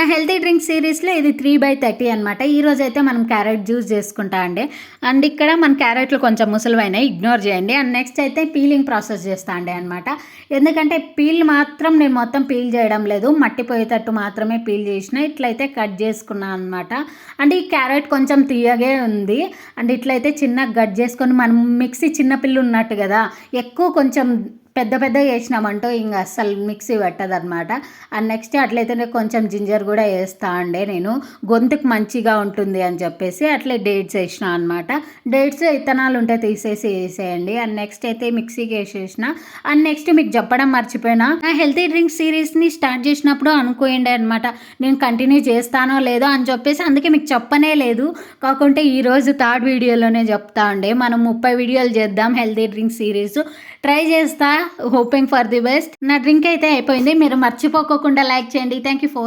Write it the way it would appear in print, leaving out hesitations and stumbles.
నా healthy drink సిరీస్లో ఇది 3/30 అనమాట. ఈరోజైతే మనం క్యారెట్ జ్యూస్ చేసుకుంటా అండి. అండ్ ఇక్కడ మన క్యారెట్లు కొంచెం ముసలివైనాయి, ఇగ్నోర్ చేయండి. అండ్ నెక్స్ట్ అయితే పీలింగ్ ప్రాసెస్ చేస్తా అండి అనమాట. ఎందుకంటే పీల్ మాత్రం నేను మొత్తం పీల్ చేయడం లేదు, మట్టిపోయేటట్టు మాత్రమే పీల్ చేసిన. ఇట్లయితే కట్ చేసుకున్నాను అనమాట. అంటే ఈ క్యారెట్ కొంచెం తీయగే ఉంది. అండ్ ఇట్లయితే చిన్నగా కట్ చేసుకొని, మనం మిక్సీ చిన్నపిల్లు ఉన్నట్టు కదా, ఎక్కువ కొంచెం పెద్ద చేసినామంటూ ఇంకా అస్సలు మిక్సీ పెట్టదనమాట. అండ్ నెక్స్ట్ అట్లయితే కొంచెం జింజర్ కూడా వేస్తా అండి, నేను గొంతుకు మంచిగా ఉంటుంది అని చెప్పేసి అట్లే డేట్స్ వేసిన అనమాట. డేట్స్ విత్తనాలు ఉంటే తీసేసి వేసేయండి. అండ్ నెక్స్ట్ అయితే మిక్సీకి వేసేసిన. అండ్ నెక్స్ట్ మీకు చెప్పడం మర్చిపోయినా, నా హెల్తీ డ్రింక్ సిరీస్ని స్టార్ట్ చేసినప్పుడు అనుకోండి అనమాట, నేను కంటిన్యూ చేస్తానో లేదో అని చెప్పేసి, అందుకే మీకు చెప్పనే లేదు. కాకుంటే ఈరోజు థర్డ్ వీడియోలోనే చెప్తా అండి. మనం 30 వీడియోలు చేద్దాం హెల్తీ డ్రింక్ సిరీస్, ట్రై చేస్తా. Hoping for the best. నా డ్రింక్ అయితే అయిపోయింది, మీరు మర్చిపోకుండా లైక్ చేయండి. Thank you for